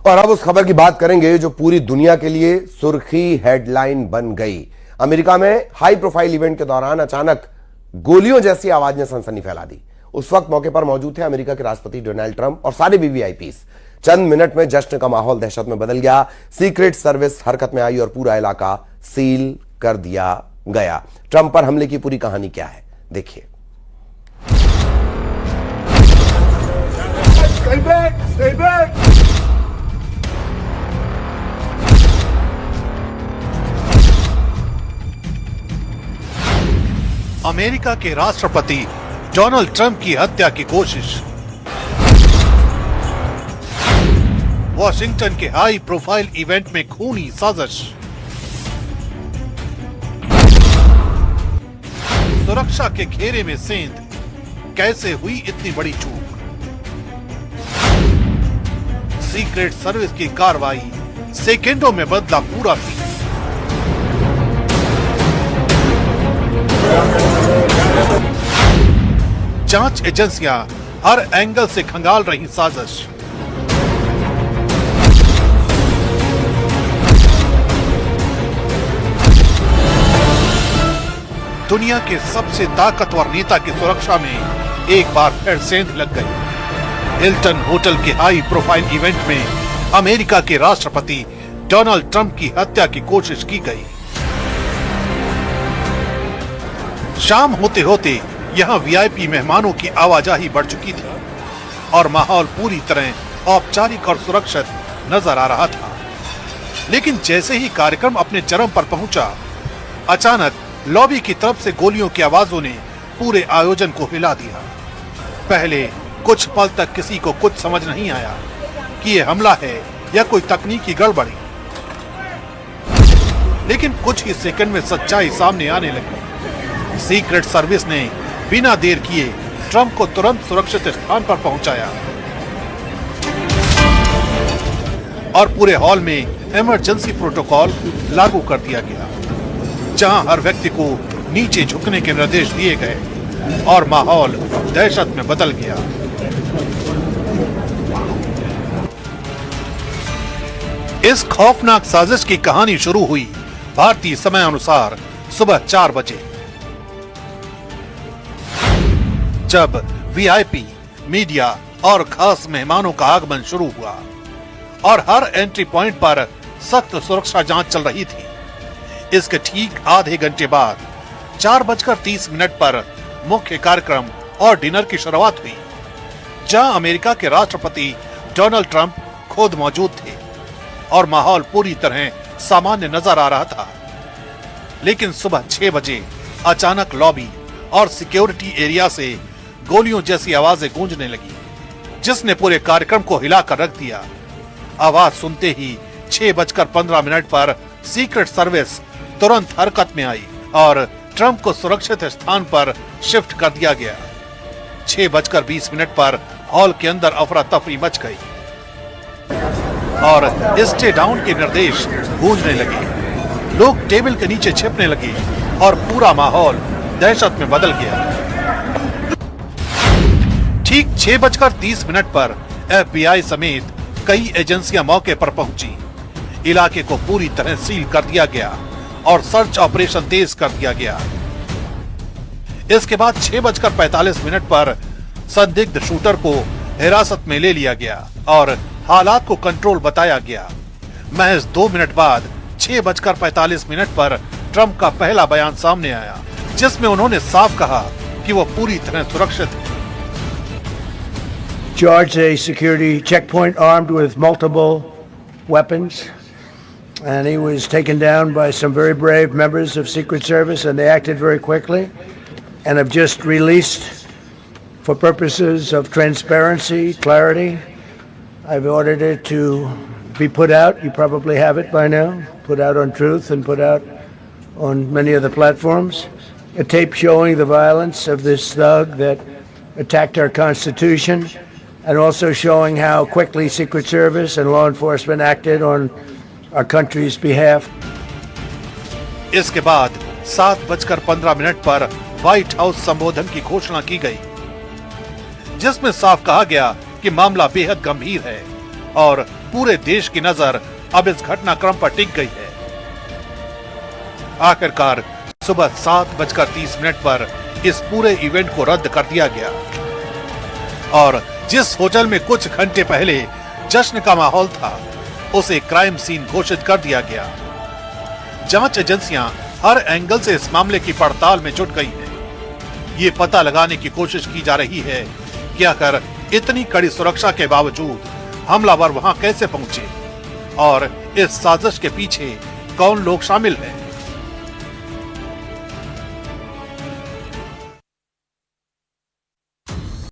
और अब उस खबर की बात करेंगे जो पूरी दुनिया के लिए सुर्खी हेडलाइन बन गई। अमेरिका में हाई प्रोफाइल इवेंट के दौरान अचानक गोलियों जैसी आवाज ने सनसनी फैला दी। उस वक्त मौके पर मौजूद थे अमेरिका के राष्ट्रपति डोनाल्ड ट्रंप और सारे वीवीआईपीज। चंद मिनट में जश्न का माहौल दहशत में बदल गया। सीक्रेट सर्विस हरकत में आई और पूरा इलाका सील कर दिया गया। ट्रंप पर हमले की पूरी कहानी क्या है, देखिए। Stay back! Stay back! America के राष्ट्रपति डोनाल्ड ट्रंप की हत्या की कोशिश। वॉशिंगटन के हाई प्रोफाइल इवेंट में खूनी साजिश। सुरक्षा के घेरे में सेंध, कैसे हुई इतनी बड़ी चूक। सीक्रेट सर्विस की कार्रवाई, सेकेंडों में बदला पूरा सीन। जांच एजेंसियां हर एंगल से खंगाल रही साजिश। दुनिया के सबसे ताकतवर नेता की सुरक्षा में एक बार फिर सेंध लग गई। हिल्टन होटल के हाई प्रोफाइल इवेंट में अमेरिका के राष्ट्रपति डोनाल्ड ट्रंप की हत्या की कोशिश की गई। शाम होते होते यहां वीआईपी मेहमानों की आवाजाही बढ़ चुकी थी और माहौल पूरी तरह औपचारिक और सुरक्षित नजर आ रहा था। लेकिन जैसे ही कार्यक्रम अपने चरम पर पहुंचा, अचानक लॉबी की तरफ से गोलियों की आवाजों ने पूरे आयोजन को हिला दिया। पहले कुछ पल तक किसी को कुछ समझ नहीं आया कि यह हमला है या कोई तकनीकी गड़बड़ी, लेकिन कुछ ही सेकंड में सच्चाई सामने आने लगी। सीक्रेट सर्विस ने बिना देर किए ट्रंप को तुरंत सुरक्षित स्थान पर पहुंचाया और पूरे हॉल में इमरजेंसी प्रोटोकॉल लागू कर दिया गया, जहां हर व्यक्ति को नीचे झुकने के निर्देश दिए गए और माहौल दहशत में बदल गया। इस खौफनाक साजिश की कहानी शुरू हुई भारतीय समय अनुसार सुबह 4 बजे, जब वीआईपी, मीडिया और खास मेहमानों का आगमन शुरू हुआ और हर एंट्री पॉइंट पर सख्त सुरक्षा जांच चल रही थी। इसके ठीक आधे घंटे बाद 4:30 पर मुख्य कार्यक्रम और डिनर की शुरुआत हुई, जहां अमेरिका के राष्ट्रपति डोनाल्ड ट्रंप खुद मौजूद थे और माहौल पूरी तरह सामान्य नजर आ रहा था। लेकिन सुबह 6 बजे अचानक लॉबी और सिक्योरिटी एरिया से गोलियों जैसी आवाजें गूंजने लगी, जिसने पूरे कार्यक्रम को हिलाकर रख दिया। आवाज सुनते ही 6:15 पर सीक्रेट सर्विस तुरंत हरकत में आई और ट्रंप को सुरक्षित स्थान पर शिफ्ट कर दिया गया। 6:20 पर हॉल के अंदर अफरा तफरी मच गई और स्टे डाउन के निर्देश गूंजने लगे। लोग टेबल के नीचे छिपने लगे और पूरा माहौल दहशत में बदल गया। ठीक 6:30 पर एफबीआई समेत कई एजेंसियां मौके पर पहुंची। इलाके को पूरी तरह सील कर दिया गया और सर्च ऑपरेशन तेज कर दिया गया। इसके बाद 6:45 पर संदिग्ध शूटर को हिरासत में ले लिया गया और हालात को कंट्रोल बताया गया। महज 2 मिनट बाद 6:45 पर ट्रंप का पहला बयान सामने आया, जिसमें उन्होंने साफ कहा कि वो पूरी तरह सुरक्षित है। Charged a security checkpoint armed with multiple weapons, and he was taken down by some very brave members of Secret Service, and they acted very quickly and have just released, for purposes of transparency, clarity, I've ordered it to be put out. You probably have it by now, put out on Truth and put out on many other platforms. A tape showing the violence of this thug that attacked our Constitution, and also showing how quickly Secret Service and law enforcement acted on our country's behalf. इसके बाद 7:15 पर white house संबोधन की घोषणा की गई, जिसमें साफ कहा गया कि मामला बेहद गंभीर है और पूरे देश की नजर अब इस घटनाक्रम पर टिक गई है। आखिरकार सुबह 7:30 पर इस पूरे इवेंट को रद्द कर दिया गया और जिस होटल में कुछ घंटे पहले जश्न का माहौल था उसे क्राइम सीन घोषित कर दिया गया। जांच एजेंसियां हर एंगल से इस मामले की पड़ताल में जुट गई हैं। ये पता लगाने की कोशिश की जा रही है कि आखिर इतनी कड़ी सुरक्षा के बावजूद हमलावर वहां कैसे पहुंचे और इस साजिश के पीछे कौन लोग शामिल हैं।